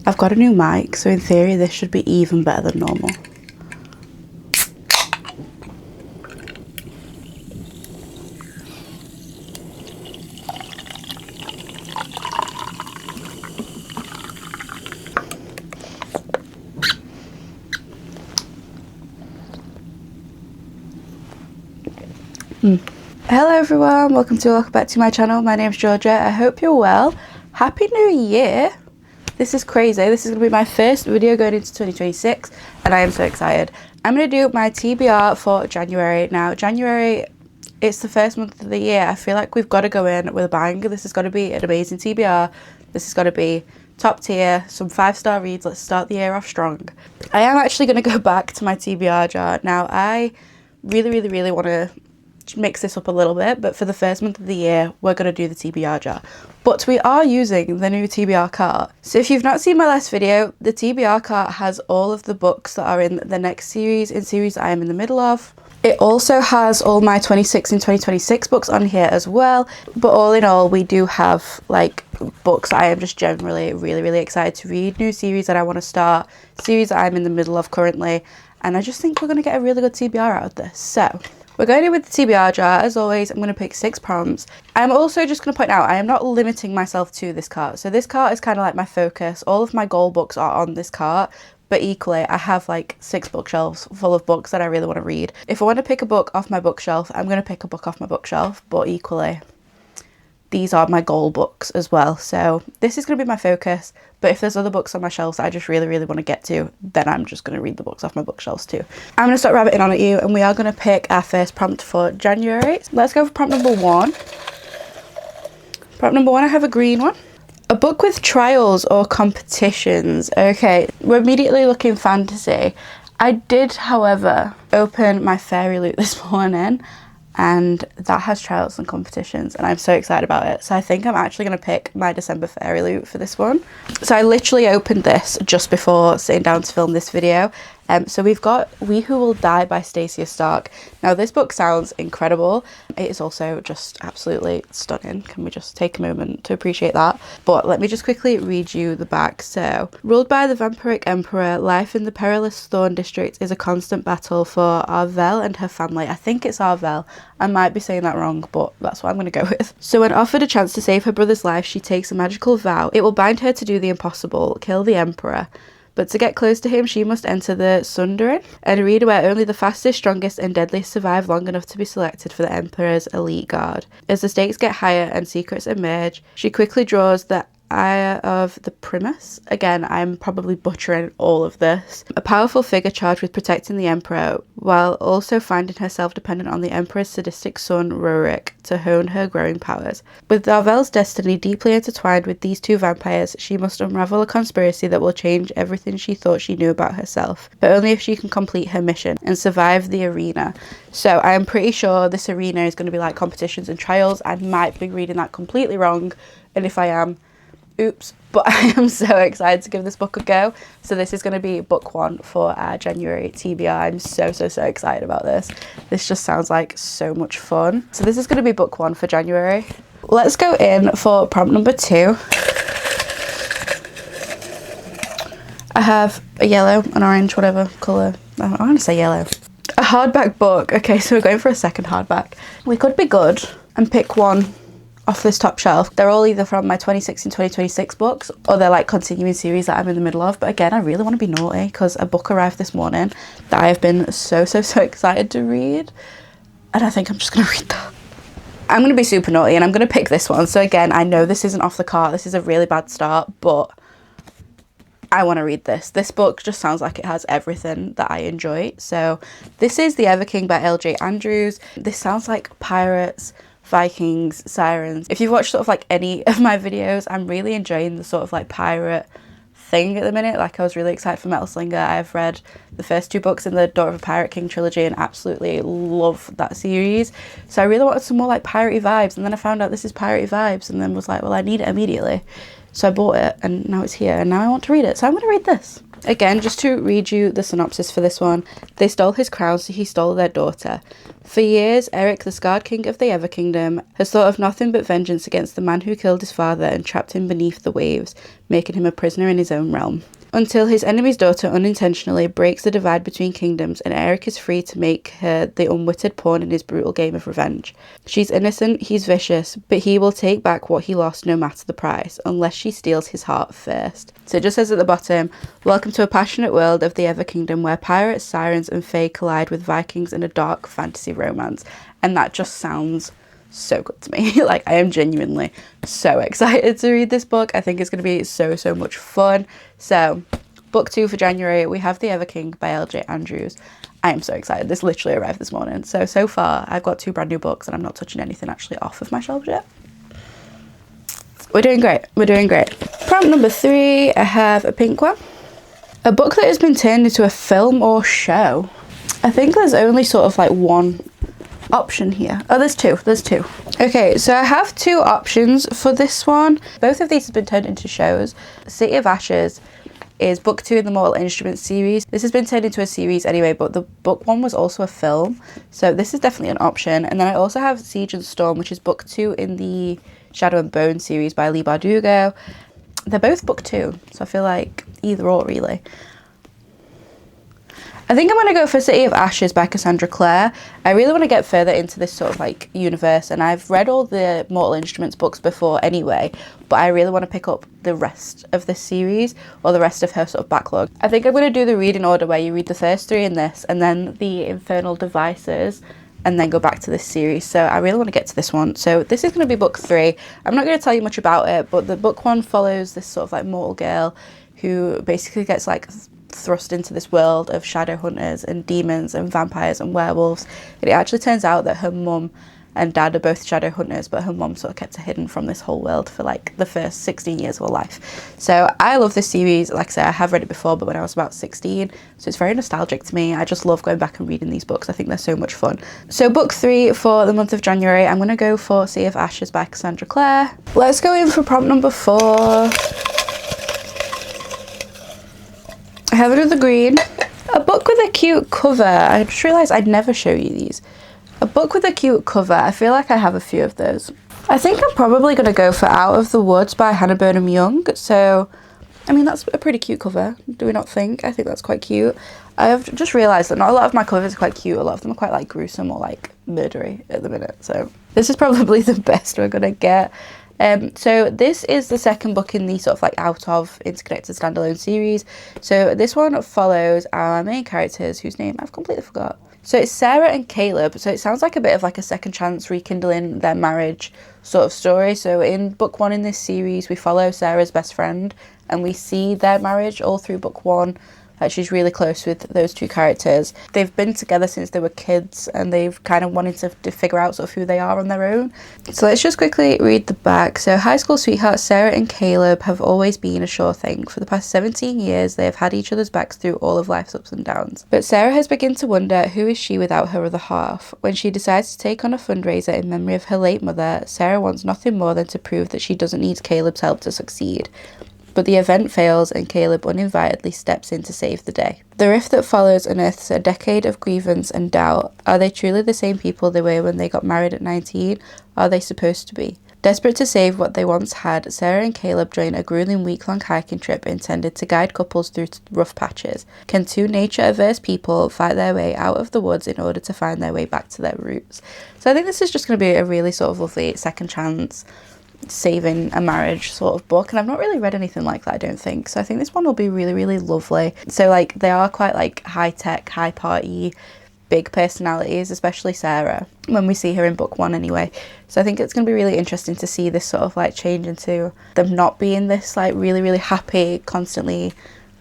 I've got a new mic, so in theory this should be even better than normal. Hello everyone, welcome back to my channel. My name's Georgia. I hope you're well. Happy New Year. This is crazy. This is going to be my first video going into 2026 and I am so excited. I'm going to do my TBR for January. Now January, it's the first month of the year. I feel like we've got to go in with a bang. This has got to be an amazing TBR. This has got to be top tier, some 5-star reads. Let's start the year off strong. I am actually going to go back to my TBR jar. Now I really want to mix this up a little bit, but for the first month of the year we're going to do the TBR jar, but we are using the new TBR cart. So if you've not seen my last video, the TBR cart has all of the books that are in the next series I am in the middle of. It also has all my 26 and 2026 books on here as well, but all in all we do have like books I am just generally really excited to read, new series that I want to start, series that I'm in the middle of currently, and I just think we're going to get a really good TBR out of this. So we're going in with the TBR jar. As always, I'm going to pick 6 prompts. I'm also just going to point out, I am not limiting myself to this cart. So this cart is kind of like my focus. All of my goal books are on this cart, but equally I have like 6 bookshelves full of books that I really want to read. If I want to pick a book off my bookshelf, I'm going to pick a book off my bookshelf, but equally these are my goal books as well. So this is going to be my focus, but if there's other books on my shelves that I just really want to get to, then I'm just going to read the books off my bookshelves too. I'm going to start rabbiting on at you and we are going to pick our first prompt for January. Let's go for prompt number 1. Prompt number 1, I have a green one. A book with trials or competitions. Okay, we're immediately looking fantasy. I did, however, open my fairy loot this morning and that has trials and competitions and I'm so excited about it. So I think I'm actually going to pick my December fairy loot for this one. So I literally opened this just before sitting down to film this video. So we've got We Who Will Die by Stacia Stark. Now this book sounds incredible. It is also just absolutely stunning. Can we just take a moment to appreciate that? But let me just quickly read you the back. So, ruled by the vampiric emperor, life in the perilous Thorn district is a constant battle for Arvel and her family. I think it's Arvel. I might be saying that wrong, but that's what I'm going to go with. So when offered a chance to save her brother's life, she takes a magical vow. It will bind her to do the impossible, kill the emperor. But to get close to him, she must enter the Sunderin, an arena where only the fastest, strongest and deadliest survive long enough to be selected for the Emperor's elite guard. As the stakes get higher and secrets emerge, she quickly draws the ire of the Primus. Again, I'm probably butchering all of this. A powerful figure charged with protecting the Emperor, while also finding herself dependent on the Emperor's sadistic son, Rorik, to hone her growing powers. With Darvel's destiny deeply intertwined with these two vampires, she must unravel a conspiracy that will change everything she thought she knew about herself, but only if she can complete her mission and survive the arena. So I am pretty sure this arena is going to be like competitions and trials. I might be reading that completely wrong, and if I am, oops, but I am so excited to give this book a go. So this is going to be book 1 for our January TBR. I'm so excited about this. This just sounds like so much fun. So this is going to be book 1 for January. Let's go in for prompt number 2. I have a yellow, an orange, whatever colour. I want to say yellow. A hardback book. Okay, so we're going for a second hardback. We could be good and pick one off this top shelf. They're all either from my 26 and 2026 books or they're like continuing series that I'm in the middle of. But again, I really want to be naughty because a book arrived this morning that I have been so excited to read. And I think I'm just going to read that. I'm going to be super naughty and I'm going to pick this one. So again, I know this isn't off the cart. This is a really bad start, but I want to read this. This book just sounds like it has everything that I enjoy. So this is The Ever King by L.J. Andrews. This sounds like pirates, Vikings, sirens. If you've watched sort of like any of my videos, I'm really enjoying the sort of like pirate thing at the minute. Like I was really excited for Metal Slinger. I've read the first 2 books in the Daughter of a Pirate King trilogy and absolutely love that series. So I really wanted some more like piratey vibes, and then I found out this is piratey vibes and then was like, well, I need it immediately. So I bought it and now it's here and now I want to read it. So I'm going to read this. Again, just to read you the synopsis for this one. They stole his crown, so he stole their daughter. For years, Eric, the scarred king of the Ever Kingdom, has thought of nothing but vengeance against the man who killed his father and trapped him beneath the waves, making him a prisoner in his own realm. Until his enemy's daughter unintentionally breaks the divide between kingdoms and Eric is free to make her the unwitted pawn in his brutal game of revenge. She's innocent, he's vicious, but he will take back what he lost no matter the price, unless she steals his heart first. So it just says at the bottom, welcome to a passionate world of the Ever Kingdom where pirates, sirens and fae collide with Vikings in a dark fantasy romance. And that just sounds so good to me. Like, I am genuinely so excited to read this book. I think it's going to be so much fun. So book 2 for January, we have The Ever King by LJ Andrews. I am so excited. This literally arrived this morning. So far I've got 2 brand new books and I'm not touching anything actually off of my shelves yet. We're doing great. We're doing great. Prompt number 3, I have a pink one. A book that has been turned into a film or show. I think there's only sort of like one option here. Oh, there's two. Okay, so I have 2 options for this one. Both of these have been turned into shows. City of Ashes is book 2 in the Mortal Instruments series. This has been turned into a series anyway, but the book 1 was also a film, so this is definitely an option. And then I also have Siege and Storm, which is book 2 in the Shadow and Bone series by Leigh Bardugo. They're both book 2, so I feel like either or really. I think I'm going to go for City of Ashes by Cassandra Clare. I really want to get further into this sort of like universe, and I've read all the Mortal Instruments books before anyway, but I really want to pick up the rest of this series or the rest of her sort of backlog. I think I'm going to do the reading order where you read the first 3 in this and then the Infernal Devices and then go back to this series. So I really want to get to this one. So this is going to be book 3. I'm not going to tell you much about it, but the book 1 follows this sort of like mortal girl who basically gets like thrust into this world of shadow hunters and demons and vampires and werewolves. And it actually turns out that her mum and dad are both shadow hunters, but her mum sort of kept her hidden from this whole world for like the first 16 years of her life. So I love this series. Like I said, I have read it before, but when I was about 16, so it's very nostalgic to me. I just love going back and reading these books. I think they're so much fun. So book 3 for the month of January, I'm going to go for Sea of Ashes by Cassandra Clare. Let's go in for prompt number 4. I have another green. A book with a cute cover. I just realised I'd never show you these. A book with a cute cover. I feel like I have a few of those. I think I'm probably going to go for Out of the Woods by Hannah Burnham Young. So, I mean, that's a pretty cute cover. Do we not think? I think that's quite cute. I've just realised that not a lot of my covers are quite cute. A lot of them are quite like gruesome or like murdery at the minute. So this is probably the best we're going to get. So this is the second book in the sort of like out of interconnected standalone series. So this one follows our main characters whose name I've completely forgot. So it's Sarah and Caleb. So it sounds like a bit of like a second chance rekindling their marriage sort of story. So in book 1 in this series, we follow Sarah's best friend and we see their marriage all through book 1. She's really close with those 2 characters. They've been together since they were kids and they've kind of wanted to figure out sort of who they are on their own. So let's just quickly read the back. So high school sweethearts Sarah and Caleb have always been a sure thing. For the past 17 years, they have had each other's backs through all of life's ups and downs. But Sarah has begun to wonder who is she without her other half. When she decides to take on a fundraiser in memory of her late mother, Sarah wants nothing more than to prove that she doesn't need Caleb's help to succeed. But the event fails and Caleb uninvitedly steps in to save the day. The rift that follows unearths a decade of grievance and doubt. Are they truly the same people they were when they got married at 19? Are they supposed to be? Desperate to save what they once had, Sarah and Caleb join a grueling week-long hiking trip intended to guide couples through rough patches. Can 2 nature-averse people fight their way out of the woods in order to find their way back to their roots? So I think this is just going to be a really sort of lovely second chance saving a marriage sort of book, and I've not really read anything like that, I don't think. So I think this one will be really lovely. So like they are quite like high tech, high party, big personalities, especially Sarah when we see her in book 1 anyway. So I think it's going to be really interesting to see this sort of like change into them not being this like really happy, constantly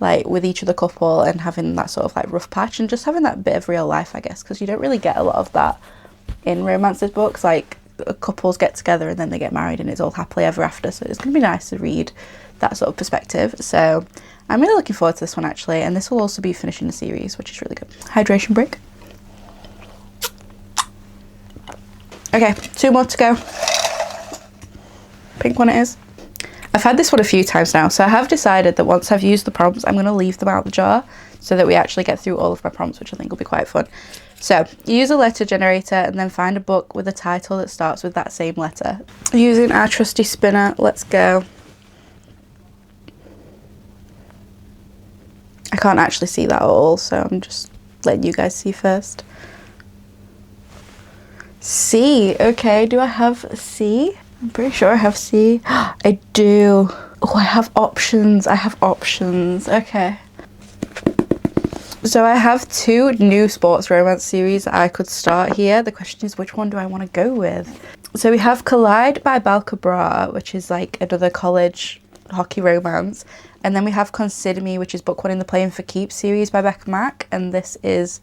like with each other couple and having that sort of like rough patch and just having that bit of real life, I guess, because you don't really get a lot of that in romances books. Like couples get together and then they get married and it's all happily ever after. So it's going to be nice to read that sort of perspective. So I'm really looking forward to this one actually, and this will also be finishing the series, which is really good. Hydration break. Okay, 2 more to go. Pink one it is. I've had this one a few times now, so I have decided that once I've used the prompts, I'm going to leave them out the jar so that we actually get through all of my prompts, which I think will be quite fun. So, use a letter generator and then find a book with a title that starts with that same letter. Using our trusty spinner, let's go. I can't actually see that at all, so I'm just letting you guys see first. C. Okay, do I have C? I'm pretty sure I have C. I do. Oh, I have options. I have options. Okay. So I have 2 new sports romance series that I could start here. The question is, which one do I want to go with? So we have Collide by Balcabra, which is like another college hockey romance. And then we have Consider Me, which is book 1 in the Playing for Keeps series by Becca Mack. And this is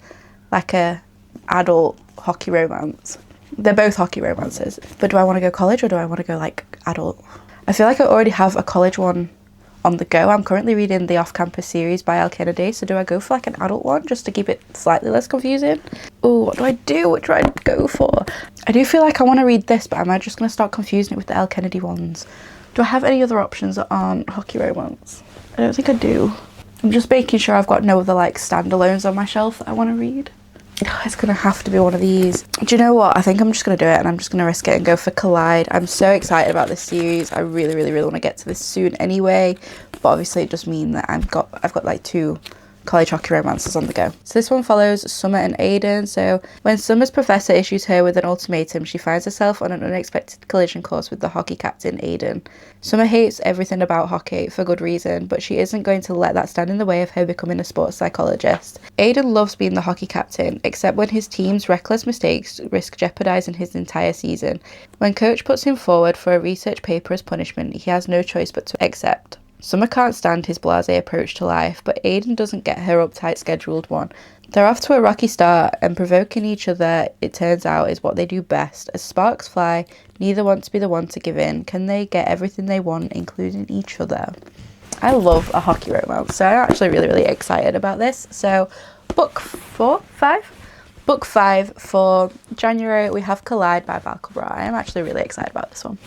like a adult hockey romance. They're both hockey romances. But do I want to go college or do I want to go like adult? I feel like I already have a college one on the go. I'm currently reading the Off-Campus series by Elle Kennedy. So do I go for like an adult one just to keep it slightly less confusing? Oh, what do I do? What do I go for? I do feel like I want to read this, but am I just going to start confusing it with the Elle Kennedy ones? Do I have any other options that aren't hockey romance? I don't think I do. I'm just making sure I've got no other like standalones on my shelf that I want to read. It's gonna have to be one of these. Do you know what? I think I'm just gonna do it and I'm just gonna risk it and go for Collide. I'm so excited about this series. I really want to get to this soon anyway. But obviously it does mean that I've got like 2 college hockey romances on the go. So this one follows Summer and Aiden. So when Summer's professor issues her with an ultimatum, she finds herself on an unexpected collision course with the hockey captain, Aiden. Summer hates everything about hockey for good reason, but she isn't going to let that stand in the way of her becoming a sports psychologist. Aiden loves being the hockey captain, except when his team's reckless mistakes risk jeopardizing his entire season. When coach puts him forward for a research paper as punishment, he has no choice but to accept. Summer can't stand his blasé approach to life, but Aiden doesn't get her uptight scheduled one. They're off to a rocky start, and provoking each other, it turns out, is what they do best. As sparks fly, neither want to be the one to give in. Can they get everything they want, including each other? I love a hockey romance, so I'm actually really excited about this. So, book 5 for January, we have Collide by Balcabra. I am actually really excited about this one.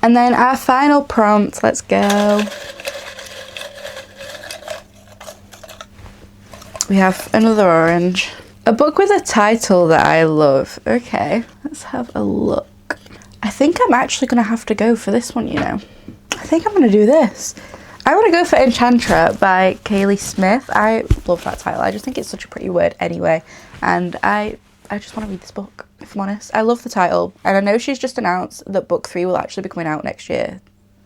And then our final prompt, let's go. We have another orange. A book with a title that I love. Okay, let's have a look. I think I'm actually going to have to go for this one, you know. I think I'm going to do this. I want to go for Enchantra by Kaylee Smith. I love that title. I just think it's such a pretty word anyway. And I just want to read this book, if I'm honest. I love the title. And I know she's just announced that book 3 will actually be coming out next year.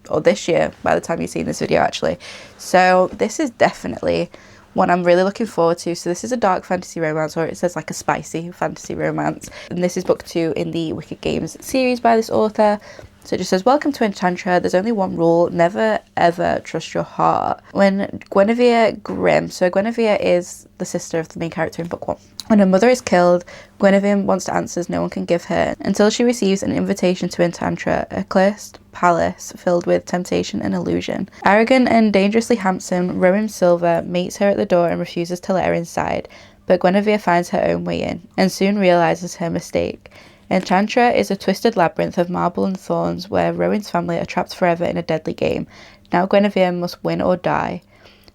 Or this year, by the time you've seen this video, actually. So this is definitely one I'm really looking forward to. So this is a dark fantasy romance, or it says like a spicy fantasy romance. And this is book 2 in the Wicked Games series by this author. So it just says, welcome to Enchantra. There's only one rule. Never, ever trust your heart. When Guinevere Grimm, so Guinevere is the sister of the main character in book 1. When her mother is killed, Guinevere wants answers no one can give her until she receives an invitation to Enchantra, a cursed palace filled with temptation and illusion. Arrogant and dangerously handsome, Rowan Silver meets her at the door and refuses to let her inside, but Guinevere finds her own way in and soon realizes her mistake. Enchantra is a twisted labyrinth of marble and thorns where Rowan's family are trapped forever in a deadly game. Now Guinevere must win or die.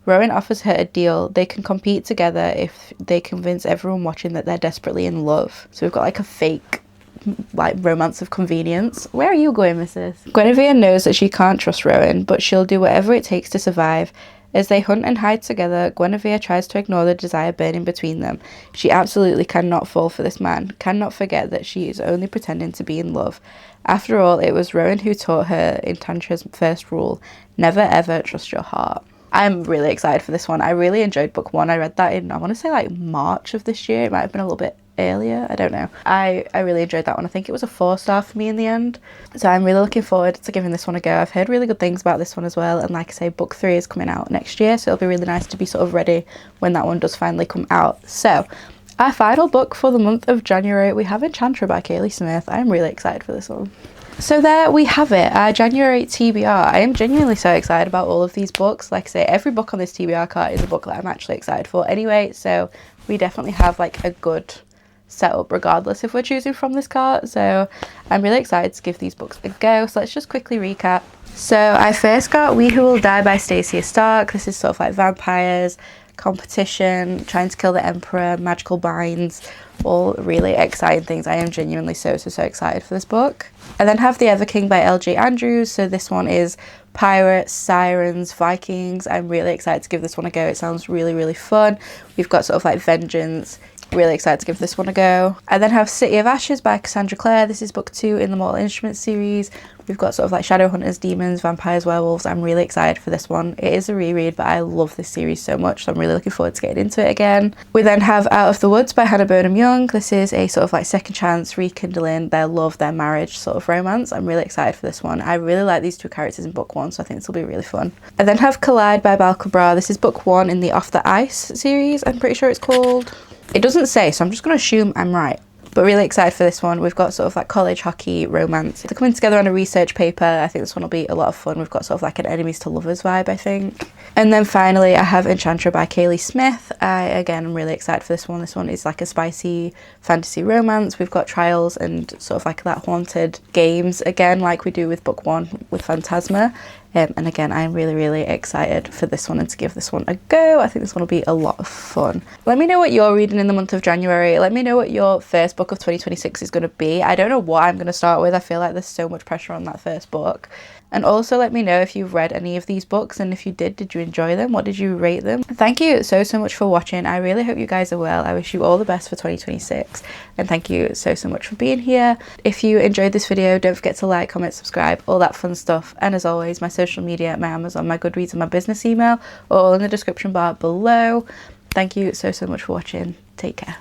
Rowan offers her a deal. They can compete together if they convince everyone watching that they're desperately in love. So we've got like a fake like romance of convenience. Where are you going, Mrs.? Guinevere knows that she can't trust Rowan, but she'll do whatever it takes to survive. As they hunt and hide together, Guinevere tries to ignore the desire burning between them. She absolutely cannot fall for this man, cannot forget that she is only pretending to be in love. After all, it was Rowan who taught her Enchantra's first rule, never ever trust your heart. I'm really excited for this one. I really enjoyed book 1. I read that in, I want to say like March of this year. It might have been a little bit earlier, I don't know. I really enjoyed that one. I think it was a 4-star for me in the end. So I'm really looking forward to giving this one a go. I've heard really good things about this one as well. And like I say, book 3 is coming out next year. So it'll be really nice to be sort of ready when that one does finally come out. So our final book for the month of January, we have Enchantra by Kaylee Smith. I'm really excited for this one. So there we have it, our January TBR. I am genuinely so excited about all of these books. Like I say, every book on this TBR card is a book that I'm actually excited for anyway. So we definitely have like a good setup regardless if we're choosing from this cart. So I'm really excited to give these books a go. So let's just quickly recap. So I first got We Who Will Die by Stacey Stark. This is sort of like vampires, competition, trying to kill the emperor, magical binds, all really exciting things. I am genuinely so excited for this book. I then have The Ever King by L.J. Andrews. So this one is pirates, sirens, Vikings. I'm really excited to give this one a go. It sounds really fun. We've got sort of like vengeance. Really excited to give this one a go. I then have City of Ashes by Cassandra Clare. This is book 2 in the Mortal Instruments series. We've got sort of like shadow hunters, demons, vampires, werewolves. I'm really excited for this one. It is a reread, but I love this series so much, so I'm really looking forward to getting into it again. We then have Out of the Woods by Hannah Burnham Young. This is a sort of like second chance, rekindling their love, their marriage sort of romance. I'm really excited for this one. I really like these 2 characters in book 1, so I think this will be really fun. I then have Collide by Bal Cabral. This is book 1 in the Off the Ice series, I'm pretty sure it's called. It doesn't say, so I'm just going to assume I'm right. But really excited for this one. We've got sort of like college hockey romance. They're coming together on a research paper. I think this one will be a lot of fun. We've got sort of like an enemies to lovers vibe, I think. And then finally, I have Enchantra by Kaylee Smith. Again, I'm really excited for this one. This one is like a spicy fantasy romance. We've got trials and sort of like that haunted games again, like we do with book 1 with Phantasma. And again, I'm really excited for this one and to give this one a go. I think this one will be a lot of fun. Let me know what you're reading in the month of January. Let me know what your first book of 2026 is going to be. I don't know what I'm going to start with. I feel like there's so much pressure on that first book. And also let me know if you've read any of these books, and if you did you enjoy them? What did you rate them? Thank you so much for watching. I really hope you guys are well. I wish you all the best for 2026, and thank you so much for being here. If you enjoyed this video, don't forget to like, comment, subscribe, all that fun stuff. And as always, my social media, my Amazon, my Goodreads and my business email are all in the description bar below. Thank you so much for watching. Take care.